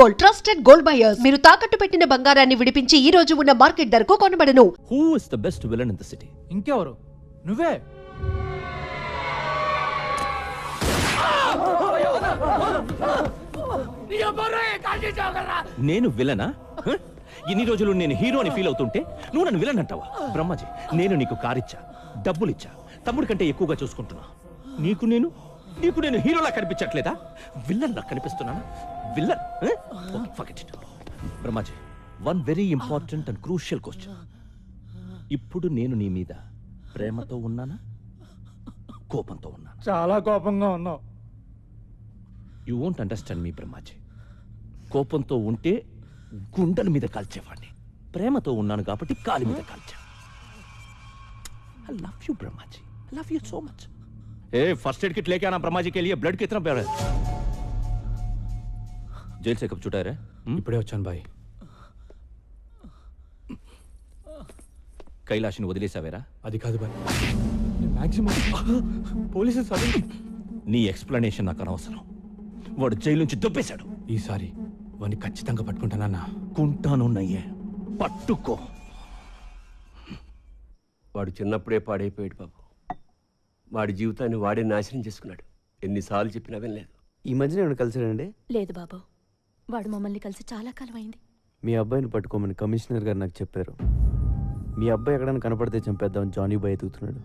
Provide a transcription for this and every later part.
Gold, trusted gold buyers. మీరు తాకట్టు పెట్టిన బంగారాన్ని విడిపించి ఈ రోజు ఉన్న మార్కెట్ ధరకు కొనబడను. Who is the best villain in the city? ఇంకెవరు? నువ్వే. నేను విలనా? ఇన్ని రోజులు నేను హీరో అని ఫీల్ అవుతుంటే నువ్వు నన్ను విలన్ అంటావా? బ్రహ్మాజీ, నేను నీకు కారిచ్చా, డబ్బులిచ్చా, తమ్ముడి కంటే ఎక్కువగా చూసుకుంటున్నా. నీకు నేను హీరోలా కనిపించట్లేదా? విల్లన్ లా కనిపిస్తున్నానా? Villain? Forget it. Brahmaji, one very important and crucial question. ఇప్పుడు నేను నీ మీద ప్రేమతో ఉన్నానా, కోపంతో ఉన్నానా? చాలా కోపంగా ఉన్నావు. యూ వోంట్ అండర్స్టాండ్ మీ బ్రహ్మాజీ. కోపంతో ఉంటే గుండెల మీద కాల్చేవాడిని. ప్రేమతో ఉన్నాను కాబట్టి కాలి మీద కాల్చా. I love you Brahmaji, I love you so much. A first aid kit लेके आना ब्रह्मा जी के लिए. ब्लड कितना प्यारा है. जेल से कब छुटा है? ఇప్పుడే వచ్చాను బాయ్. కైలాష్ని వదిలేసావేరా? అది కాదు బాయ్, మాక్సిమం పోలీసు సడన్. నీ ఎక్స్ప్లెనేషన్ నాకు అనవసరం. వాడు జైలు నుంచి దొబ్బేశాడు. ఈసారి వాడిని ఖచ్చితంగా పట్టుకుంటానన్నా. కుంటాను నయ్యే, పట్టుకో. వాడు చిన్నప్పుడే పాడైపోయాడు బాబు. వాడి జీవితాన్ని వాడే నాశనం చేసుకున్నాడు. ఎన్నిసార్లు చెప్పినా వినలేదు. ఈ మధ్యన ఏమైనా కలిసాడండి? లేదు బాబు, వాడు మమ్మల్ని కలిసి చాలా కాలం అయింది. మీ అబ్బాయిని పట్టుకోమని కమిషనర్ గారు నాకు చెప్పారు. మీ అబ్బాయి ఎక్కడైనా కనపడితే చంపేద్దామని జానీ బాయ్ ఎదుగుతున్నాడు.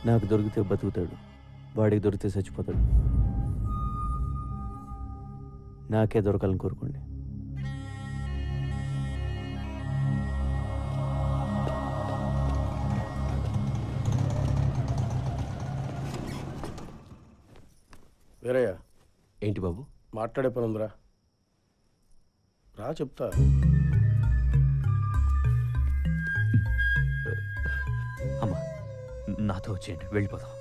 నాకు దొరికితే బతుకుతాడు, వాడికి దొరికితే చచ్చిపోతాడు. నాకే దొరకాలని కోరుకోండి. వీరయ్య, ఏంటి బాబు? మాట్లాడే పని ఉందిరా, రా చెప్తా. అమ్మా, నాతో వచ్చేయండి, వెళ్ళిపోదాం.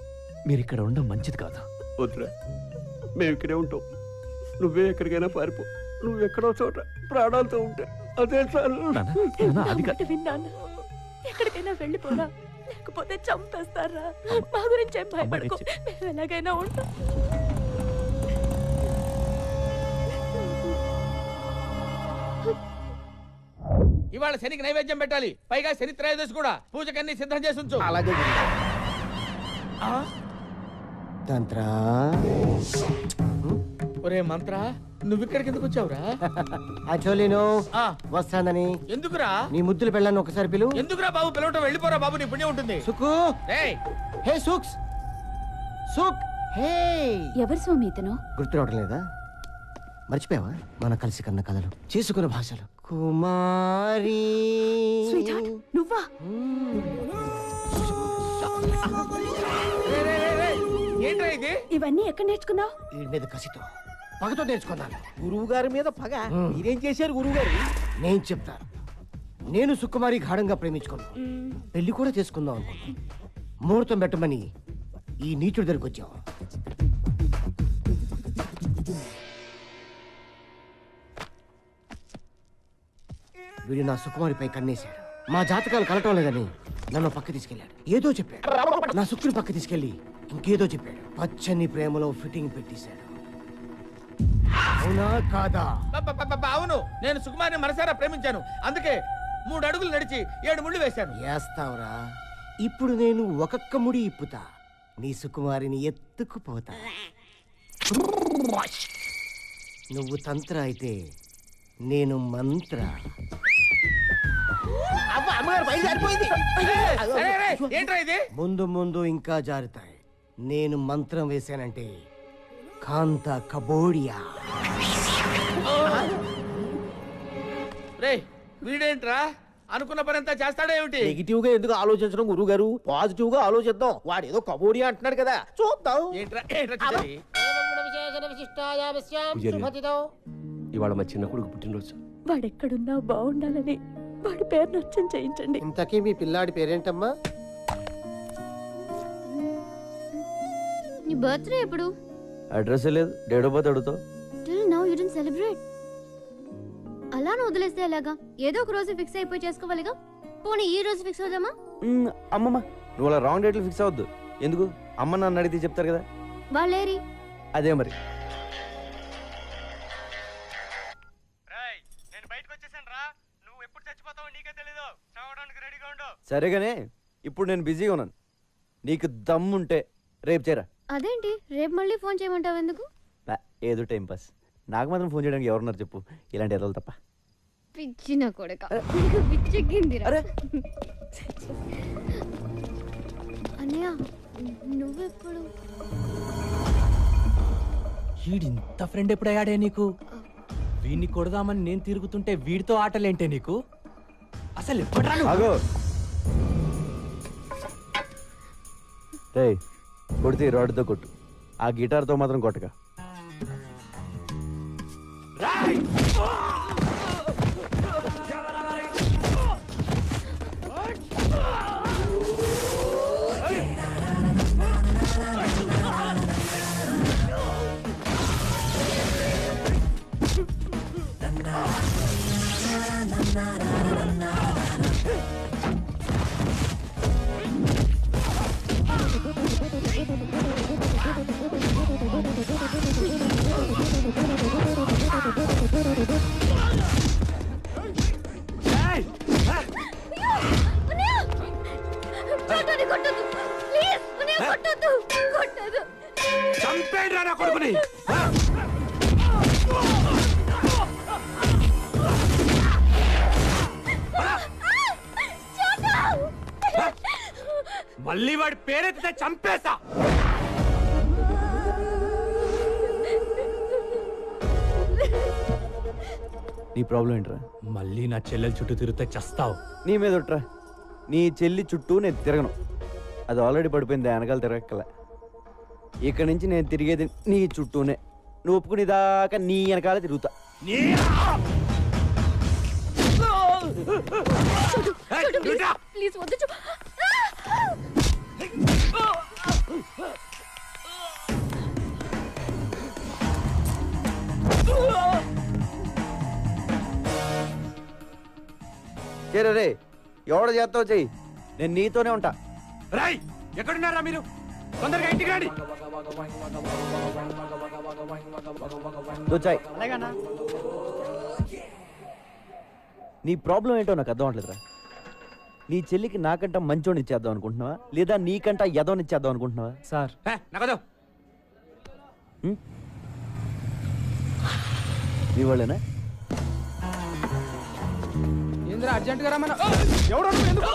మీరు ఇక్కడ ఉండడం మంచిది కాదు. వద్దురా, మేము ఇక్కడే ఉంటాం. నువ్వే ఎక్కడికైనా పారిపో. నువ్వు ఎక్కడో చోట ప్రాణాలతో ఉంటే అదే చాలు. అది మాట విన్నాను. ఎక్కడికైనా వెళ్ళిపోరా, లేకపోతే చంపేస్తారా. మా గురించి ఏం భయపడకు, మేము ఎలాగైనా ఉంటాం. ఇవాళ శనికి నైవేద్యం పెట్టాలి. పైగా శని త్రయోదశి కూడా. పూజకన్నీ సిద్ధం చేసి ఉంచు. అలాగే తంత్రా. ఒరే మంత్ర, నువ్వు ఇక్కడికి ఎందుకు వచ్చావురా? అచోలిను వస్తానని. ఎందుకురా? నీ ముద్దులు పెళ్ళాను ఒకసారి పిలు. ఎందుకురా బాబు పిలవటం? వెళ్ళిపోరా బాబు, నీ పుణ్యం ఉంటుంది. సుకు, ఏయ్ హే సుక్స్, సుక్, హే. ఎవరు స్వామి ఇతను? గుర్తు రావడం లేదా? మర్చిపోయావా? మన కలిసి కన్న కథలు, చేసుకున్న భాషలు. కుమారి. నువ్వా? ఏంట్రా ఇది? ఇవన్నీ ఎక్కడ నేర్చుకున్నావు? వీడి మీద కసితో, పగతో నేర్చుకున్నాను. గురువు గారి మీద పగ? మీరేం చేశారు గురువు గారు? నేను చెప్తాను. నేను సుకుమారి గాఢంగా ప్రేమించుకున్నాను. పెళ్లి కూడా చేసుకుందాం అనుకున్నాను. ముహూర్తం పెట్టమని ఈ నీచుడి దగ్గరికి వచ్చాం. వీడు నా సుకుమారిపై కన్నేశాడు. మా జాతకాలు కలటం లేదని నన్ను పక్క తీసుకెళ్ళాడు. ఏదో చెప్పాడు. నా సుక్కుని పక్క తీసుకెళ్లి ఇంకేదో చెప్పాడు. పచ్చని ప్రేమలో ఫిట్టింగ్ పెట్టేశాడు. అవునా కాదా? అవును, నేను సుకుమారిని మనసారా ప్రేమించాను. అందుకే 3 అడుగులు నడిచి 7 ముళ్ళు వేశాను. వేస్తావురా? ఇప్పుడు నేను ఒక్కొక్క ముడి ఇప్పుతా. నీ సుకుమారిని ఎత్తుకుపోతా. నువ్వు తంత్ర అయితే నేను మంత్ర. అమ్మగారు బయలుదేరిపోయింది. ఏంట్రా ఇది? ముందు ముందు ఇంకా జారుతాయి. నేను మంత్రం వేశానంటే కాంత కబోడియా. రే, వీడేంట్రా అనుకున్న పని అంతా చేస్తాడా ఏమిటి? నెగిటివ్ గా ఎందుకు ఆలోచించడం గురువు గారు? పాజిటివ్ గా ఆలోచిద్దాం. వాడు ఏదో కబోడియా అంటున్నాడు కదా, చూద్దాం. ఇవాళ మా చిన్న కొడుకు పుట్టినరోజు. వాడెక్కడున్నా బాగుండాలని వాడి పేరు నచ్చం చేయించండి. ఇంతకీ మీ పిల్లాడి పేరేంటమ్మా? నీ బర్త్డే ఎప్పుడు? అడ్రస్ లేదు, డేట్ ఆఫ్ బర్త్ అడుగుతావు. Till now you didn't celebrate. అలానే వదిలేస్తే ఎలాగా? ఏదో ఒక రోజు ఫిక్స్ అయిపోయి చేసుకోవాలిగా. పోనీ ఈ రోజు ఫిక్స్ అవుదామా? అమ్మమ్మ, నువ్వు అలా రాంగ్ డేట్లు ఫిక్స్ అవద్దు. ఎందుకు? అమ్మ నన్ను అడిగితే చెప్తారు కదా. వాళ్ళేరి అదే మరి. సరేగానే ఇప్పుడు నేను బిజీగా ఉన్నాను. నీకు దమ్ముంటే రేపు చేరా. అదేంటి రేపు మళ్ళీ ఫోన్ చేయమంటావు ఎందుకు? ఏదో టైం పాస్. నాకు మాత్రం ఫోన్ చేయడానికి ఎవరున్నారు చెప్పు, ఇలాంటి ఎదలు తప్ప. పిచ్చిన కొడక, నీకు పిచ్చెక్కిందిరా. అరే అన్నయ్య నువ్వెప్పుడు? వీడింత ఫ్రెండ్ ఎప్పుడయ్యాడే నీకు? వీడిని కొడదామని నేను తిరుగుతుంటే వీడితో ఆటలేంటే నీకు? అసలు ఎప్పుడరా నువ్వు? ఆగో రే, కొడితే రాడ్తో కొట్టు, ఆ గిటార్తో మాత్రం కొట్టగా. మళ్ళీ వాడి పేరెత్తితే చంపేస్తా. నీ ప్రాబ్లం ఏంట్రా? మళ్ళీ నా చెల్లెల చుట్టూ తిరిగితే చస్తావు. నీ మీద ఒట్రా. నీ చెల్లి చుట్టూ నేను తిరగను, అది ఆల్రెడీ పడిపోయింది, వెనకాల తిరగక్కల. ఇక్కడి నుంచి నేను తిరిగేది నీ చుట్టూనే. నువ్వు ఒప్పుకునే దాకా నీ వెనకాల తిరుగుతా. ప్లీజ్ వద్దు. చేరే ఎవడ చేస్తావు చెయ్యి, నేను నీతోనే ఉంటా. రాయ్, ఎక్కడున్నారా మీరు? తొందరగా ఇంటికి రండి. దోచాయ్. నీ ప్రాబ్లం ఏంటో నాకు అర్థం అవట్లేదురా. నీ చెల్లికి నాకంట మంచోని ఇచ్చేద్దాం అనుకుంటున్నావా, లేదా నీకంట ఎదవని ఇచ్చేద్దాం అనుకుంటున్నావా? సార్ నగదు నీ వాళ్ళేనా? అర్జెంట్ గా రమ్మన్నా. ఎవరు ఎందుకు?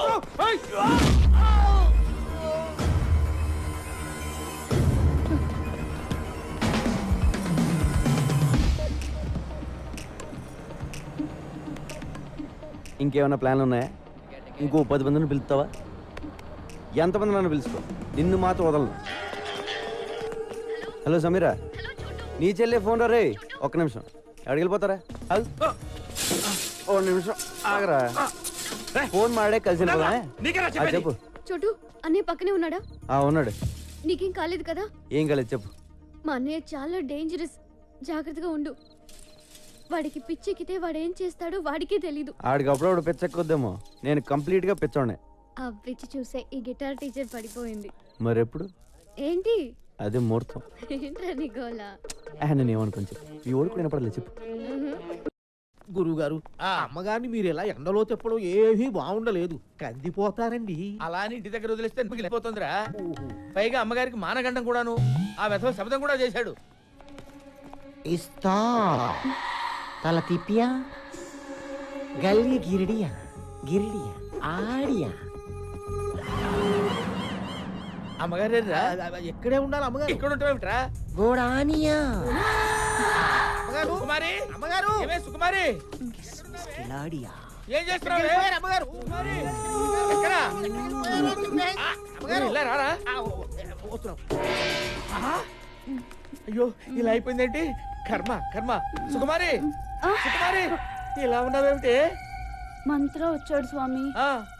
ఇంకేమైనా ప్లాన్లు ఉన్నాయా? ఇంకో 10 మందిని పిలుస్తావా? ఎంతమంది నన్ను పిలుచుకో, నిన్ను మాత్రం వదలను. హలో సమీరా, నీ చెల్లె ఫోన్ రా. రే ఒక్క నిమిషం, ఎక్కడికి వెళ్ళిపోతారా? ఓ నిమిషం ఆగరా, ఫోన్ మాడే కలిసి చెప్పు. చోటు అన్నయ్య పక్కనే ఉన్నాడా? ఉన్నాడు. నీకేం కాలేదు కదా? ఏం కాలేదు చెప్పు. మా అన్నయ్య చాలా డేంజరస్, జాగ్రత్తగా ఉండు. వాడికి పిచ్చెక్కితే వాడేం చేస్తాడో వాడికే తెలీదు. ఆడికి అప్పుడప్పుడు పిచ్చెక్కొద్దేమో, నేను కంప్లీట్ గా పిచ్చోనే. ఆ పిచ్చి చూసే ఈ గిటార్ టీచర్ పడిపోయింది. మరెప్పుడు? ఏంటి అదే ముహూర్తం. ఏంట్రా నీ గోలా? నేను ఏమనుకోని చెప్పు, ఈ ఓడికి వినపడలేదు చెప్పు. గురువుగారు, అమ్మగారిని మీరు ఇలా ఎండలో చెప్పడం ఏమీ బాగుండలేదు, కందిపోతారండి. అలా అని ఇంటి దగ్గర వదిలేస్తే మిగిలిపోతుందిరా. పైగా అమ్మగారికి మానగండం కూడాను, ఆ వ్యసన శబ్దం కూడా చేశాడు. ఇస్తా తల తిప్పియా గల్లి గిరిడియా గిరిడియా ఆడియా. అమ్మగారు ఎక్కడే ఉండాలి అమ్మగారు? ఇక్కడ ఉంటావేమిట్రా? గోడానియా సుకుమారి, అమ్మగారు సుకుమారి, కిలాడియా. ఏం చేస్తున్నావు? అమ్మగారు ఎక్కడ? ఇలా రారా. అయ్యో ఇలా అయిపోయిందేంటి? కర్మ కర్మ. సుకుమారి, సుకుమారి, ఇలా ఉన్నావేమిటి? మంత్ర వచ్చాడు స్వామి.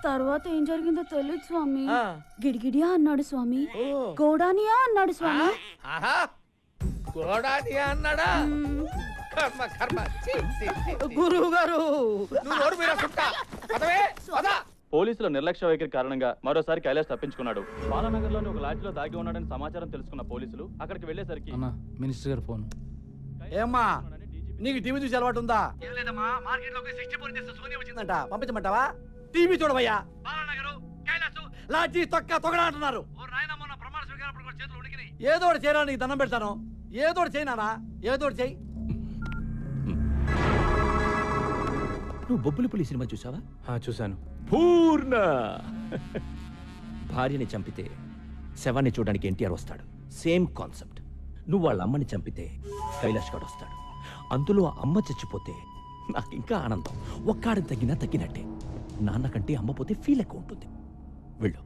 తర్వాత ఏం జరిగిందో తెలియదు స్వామి. ఆ. గిడిగిడియా అన్నాడు స్వామి, ఓ. గోడానియా అన్నాడు స్వామి. ఆహా, గోడానియా అన్నాడా? కర్మ కర్మ. గురువు గారు, నువ్వు నోరు మీరా సుట్ట. పదవే, పద. పోలీసుల నిర్లక్ష్య వైఖరి కారణంగా మరోసారి కైలాష్ తప్పించుకున్నాడు. బాలానగర్లోని ఒక లాడ్జిలో దాగి ఉన్నాడని సమాచారం తెలుసుకున్న పోలీసులు అక్కడికి వెళ్లేసరికి మినిస్టర్ గారు ఫోన్. ఏమ్మా నీకు టీవీ చూసి అలవాటు ఉందా? మార్కెట్ లో 64 వచ్చిందంట, పంపించమంటావా? టీవీ చూడవయ్యా. బాలానగర్ లాఠీ తొక్క తొగడా అంటున్నారు. ఏదో ఒకటి చేయరా, నీకు దండం పెడతాను. ఏదో ఒకటి చేయనా, ఏదో ఒకటి చేయి. నువ్వు బొబ్బులిపులి సినిమా చూసావా? చూశాను. పూర్ణ భార్యని చంపితే శవాన్ని చూడడానికి ఎన్టీఆర్ వస్తాడు. Same concept. నువ్వు వాళ్ళ అమ్మని చంపితే కైలాష్ గడ్ వస్తాడు. అందులో అమ్మ చచ్చిపోతే నాకు ఇంకా ఆనందం. ఒక్కాడని తగ్గినట్టే. నాన్న కంటే అమ్మ పోతే ఫీల్ ఎక్కువ ఉంటుంది. వెళ్ళు,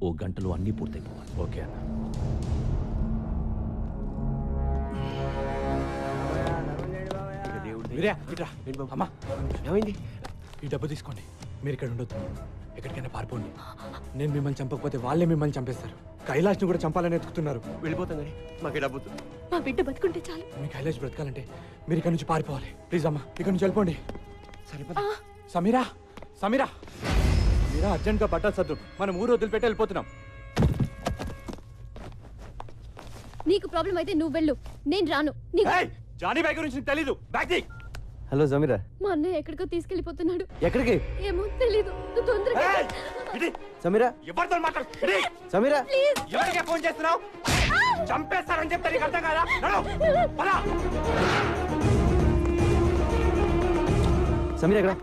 ఓ గంటలో అన్నీ పూర్తయిపోవాలి. ఓకే అన్న. అమ్మా ఏమైంది? ఈ డబ్బు తీసుకోండి. మీరు ఇక్కడ ఉండొద్దు, ఎక్కడికైనా పారిపోండి. నేను మిమ్మల్ని చంపకపోతే వాళ్ళే మిమ్మల్ని చంపేస్తారు. కైలాష్ని కూడా చంపాలని ఎత్తుకుతున్నారు. వెళ్ళిపోతాం కానీ మాకు డబ్బు. మా బిడ్డ బతుకుంటే చాలు. మీ కైలాష్ బ్రతకాలంటే మీరు ఇక్కడ నుంచి పారిపోవాలి. ప్లీజ్ అమ్మా, ఇక్కడ నుంచి వెళ్ళిపోండి. సమీరా, సమీరా, సమీరా, అర్జెంట్గా బట్టలు సర్దు. మనం ఊరు వదిలిపెట్టి వెళ్ళిపోతున్నాం. నీకు ప్రాబ్లం అయితే నువ్వు వెళ్ళు, నేను రాను. జానీ బాయ్ గురించి నీకు తెలీదు. బ్యాగ్ తీ. హలో సమీరా. మా అన్నయ్య ఎక్కడికో తీసుకెళ్లిపోతున్నాడు. ఎక్కడికి? ఏమో తెలీదు. నువ్వు తొందరగా సమీరా, ఎవరితో మాట్లాడు? సమీరా, ఎవరికే ఫోన్ చేస్తున్నావు? చంపేస్తారని చెప్తే నీకు అర్థం కాదా? సమీరా ఎక్కడ?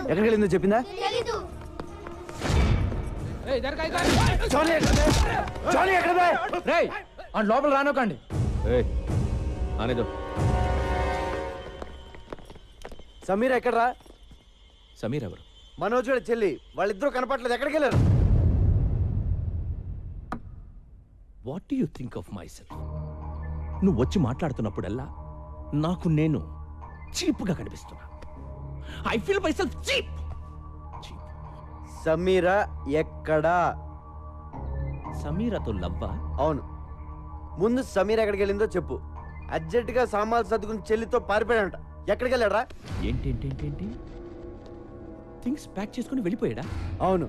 ఎక్కడికి వెళ్ళిందో చెప్పిందా? లోపల రానోకండి. అనేదో సమీరా ఎక్కడరా? సమీర్ ఎవరు? మనోజ్ గారి చెల్లి. వాళ్ళిద్దరూ కనపట్లేదు. ఎక్కడికి వెళ్ళారు? What do you think of my self? నువ్వు వచ్చి మాట్లాడుతున్నప్పుడల్లా నాకు నేను చీప్గా కనిపిస్తున్నా. I feel my self cheap. Sameera ఎక్కడా? సమీరాతో లవ్వా? అవును. ముందు సమీరా ఎక్కడికి వెళ్ళిందో చెప్పు. అర్జెంటుగా సామాన్లు సర్దుకుని చెల్లితో పారిపోయాడంట. ఎక్కడికి వెళ్ళాడా? ఏంటి థింగ్స్ ప్యాక్ చేసుకుని వెళ్ళిపోయాడా? అవును.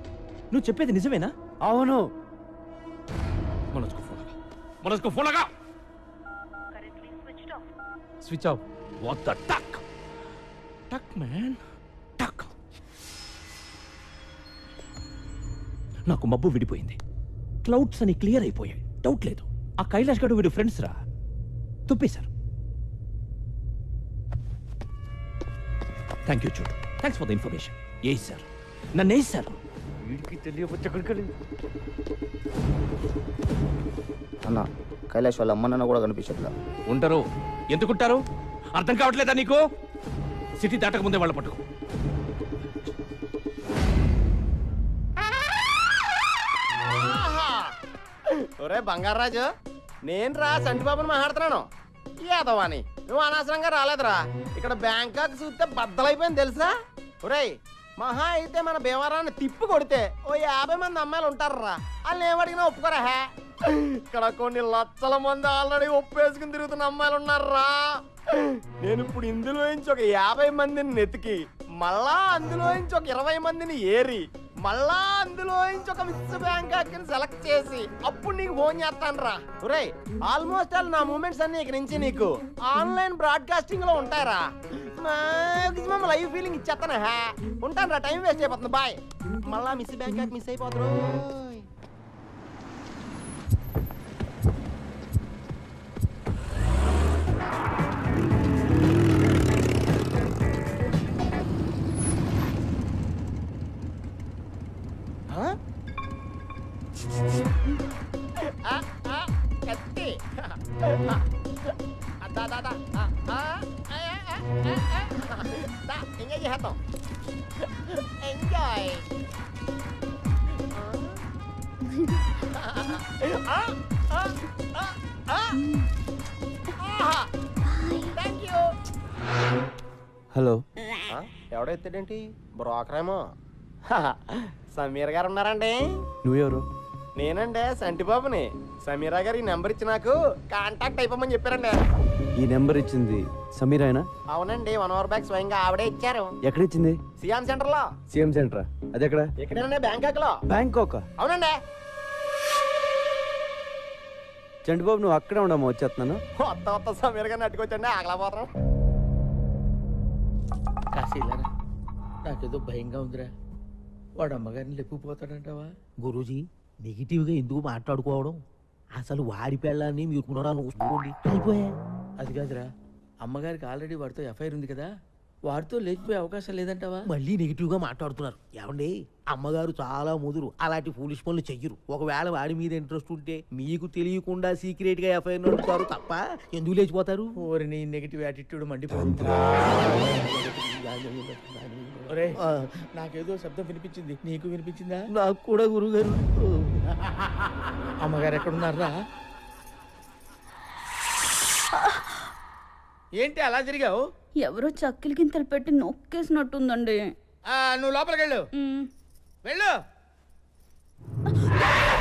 నువ్వు చెప్పేది నిజమేనా? అవును. మనస్కు ఫోన్ లగా. Switch off. What the tuk tuk man టక్. నాకు మబ్బు విడిపోయింది. క్లౌడ్స్ అని క్లియర్ అయిపోయాయి. డౌట్ లేదు. ఆ కైలాష్ గడు వీడు ఫ్రెండ్స్ రా. తుప్పేశారు. థ్యాంక్ యూ చూడు. Thanks for the information. A sir నన్ను ఏ సార్ వీడికి తెలియవచ్చు. ఎక్కడికి వెళ్ళింది? అన్న కైలాష్ వాళ్ళ అమ్మ నాన్న కూడా కనిపించట్లా. ఉంటారు. ఎందుకుంటారు? అర్థం కావట్లేదా నీకు? సిటీ దాటక ముందే వాళ్ళ పట్టుకో. ఒరే బంగారాజు, నేను రా సంటిబాబుని మాట్లాడుతున్నాను. ఏదవాని నువ్వు అనవసరంగా రాలేదురా. ఇక్కడ బ్యాంకాక్ చూస్తే బద్దలైపోయింది తెలుసా? ఒరేయ్, మహా అయితే మన భీమవరాన్ని తిప్పి కొడితే ఓ 50 మంది అమ్మాయిలు ఉంటారా. వాళ్ళని ఏమడిగినా ఒప్పుకోరా. ఇక్కడ కొన్ని లక్షల మంది ఆల్రెడీ ఒప్పేసుకుని తిరుగుతున్న అమ్మాయిలు ఉన్నారా. నేను ఇప్పుడు ఇందులో నుంచి ఒక 50 మందిని నెతికి, మళ్ళా అందులో నుంచి ఒక 20 మందిని ఏరి, మళ్ళా అందులో నుంచి ఒక మిస్ బ్యాంకాక్ సెలెక్ట్ చేసి అప్పుడు నీకు ఫోన్ చేస్తాను రా. ఒరే, ఆల్మోస్ట్ ఆల్ నా మూమెంట్స్ అన్ని ఇక నుంచి నీకు ఆన్లైన్ బ్రాడ్కాస్టింగ్ లో ఉంటారా. మాక్సిమం లైవ్ ఫీలింగ్ ఇచ్చేస్తాను. ఉంటాను రా, టైం వేస్ట్ అయిపోతుంది. బాయ్. మళ్ళా మిస్ బ్యాంకాక్ మిస్ అయిపోతారు. కత్తి ఎంజాయ్ చేద్దాం. ఎంజాయ్. Thank you. హలో. ఎవడెత్తాడేంటి? బ్రోకరేమో. సమీర్ గారు ఉన్నారండి? నువ్వెవరు? నేనండి సంటిబాబుని. సమీరా గారు ఈ నెంబర్ ఇచ్చి నాకు కాంటాక్ట్ అయిపోమని చెప్పారండి. ఈ నెంబర్ ఇచ్చింది సమీరానా? అవునండి, 1 అవర్ బ్యాక్ స్వయంగా ఆవిడే ఇచ్చారు. ఎక్కడ ఇచ్చింది? సియామ్ సెంటర్ లో. సిఎం సెంటరా? అది ఎక్కడ? ఎక్కడేనండి? బ్యాంకాక్ లో. బ్యాంకాక్? అవునండి. చంటిబాబు నువ్వు అక్కడే ఉండమ్మా, వచ్చేస్తున్నాను. కొత్త సమీర్ గారిని అట్టుకొచ్చండి, ఆగలేకపోతాం. కాశీలారా, నాకేదో భయంగా ఉందిరా. వాడు అమ్మగారిని లేపుకుపోతాడంటావా? గురూజీ నెగిటివ్గా ఎందుకు మాట్లాడుకోవడం? అసలు వాడి పెళ్ళాన్ని మీరు చూసుకోండి అయిపోయా. అది కాదురా, అమ్మగారికి ఆల్రెడీ వాడితో ఎఫ్ఐఆర్ ఉంది కదా, వాడితో లేచిపోయే అవకాశం లేదంటావా? మళ్ళీ నెగిటివ్గా మాట్లాడుతున్నారు. ఏమండి, అమ్మగారు చాలా ముదురు, అలాంటి ఫూలిష్ పనులు చెయ్యరు. ఒకవేళ వాడి మీద ఇంట్రెస్ట్ ఉంటే మీకు తెలియకుండా సీక్రెట్ గా ఎఫ్ఐఆర్ నడుపుతారు తప్ప ఎందుకు లేచిపోతారు? ఓరిని నెగిటివ్ యాటిట్యూడ్ మండిపోతుంది. ఒరేయ్, నాకేదో శబ్దం వినిపించింది, నీకు వినిపించిందా? నాకు కూడా గురుగారు. అమ్మగారు ఎక్కడున్నారా? ఏంటి అలా తిరిగావు? ఎవరో చక్కిలి గింతలు పెట్టి నొక్కేసినట్టుందండి. నువ్వు లోపలికి వెళ్ళు. వెళ్ళు.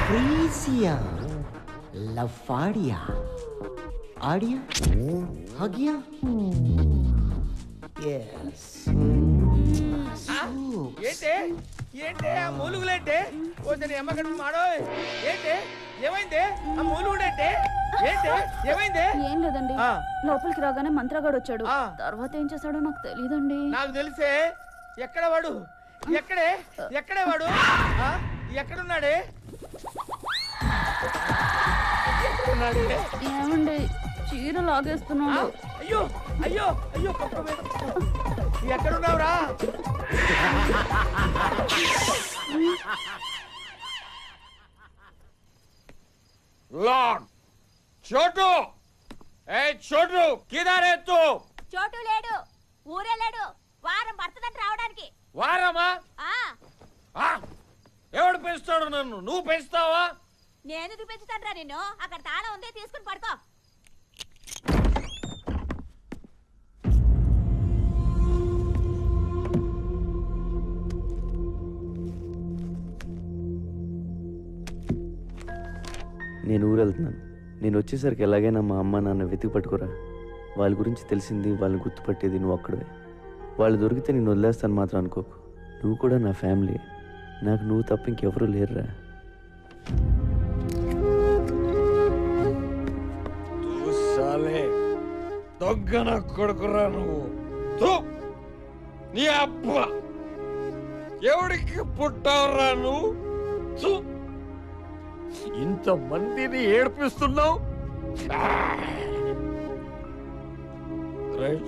ప్రీసియా లఫాడియా ఆడియా హగియా yes ఏంటి ఏంటి ఆ మూలుగులేంటి? ఓసరి అమ్మగడు మాడో. ఏంటి ఏమైంది? ఆ మూలుగుడేంటి? ఏంటి ఏమైంది? ఏం లేదండి, లోపలికి రాగానే మంత్రగాడు వచ్చాడు. తర్వాత ఏం చేశాడో నాకు తెలియదండి. నాకు తెలిసే. ఎక్కడ వాడు? ఎక్కడే వాడు? ఎక్కడున్నాడే? ఏమండి, చీర లాగేస్తున్నాడు. అయ్యో అయ్యో అయ్యో, ఎక్కడున్నావురా? లార్డ్ చోటు, ఏ చోటు కిదారే తూ? చోటు లేడు, ఊరే లేడు. వారం పడుతుందంట రావడానికి. వారమా? ఎవడు పెంచుతాడు నన్ను? నువ్వు పెంచుతావా? నేను చూపించుతాను నిన్ను. అక్కడ తాళం ఉంది, తీసుకుని పడుకో. నేను ఊరు వెళ్తున్నాను. నేను వచ్చేసరికి ఎలాగైనా మా అమ్మ నాన్న వెతికి పట్టుకోరా. వాళ్ళ గురించి తెలిసింది, వాళ్ళని గుర్తుపట్టేది నువ్వు ఒక్కడే. వాళ్ళు దొరికితే నేను వదిలేస్తాను మాత్రం అనుకోకు. నువ్వు కూడా నా ఫ్యామిలీ. నాకు నువ్వు తప్ప ఇంకెవరూ లేరురా. దొంగన కొడుకురా నువ్వు. నీ అబ్బా ఎవడికి పుట్టావురా నువ్వు? ఇంతమందిని ఏడ్పిస్తున్నావు.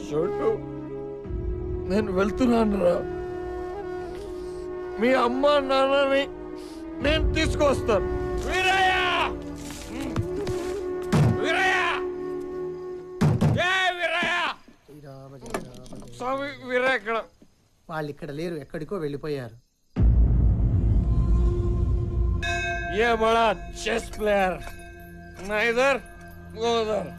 చోటు, నేను వెళ్తున్నాను రా. మీ అమ్మ నాన్నని నేను తీసుకొస్తాను. వీరయ్య, వీరయ్య, స్వామి వీరయ్య ఎక్కడ? వాళ్ళు ఇక్కడ లేరు, ఎక్కడికో వెళ్ళిపోయారు. ये बड़ा चेस प्लेयर, ना इधर वो उधर.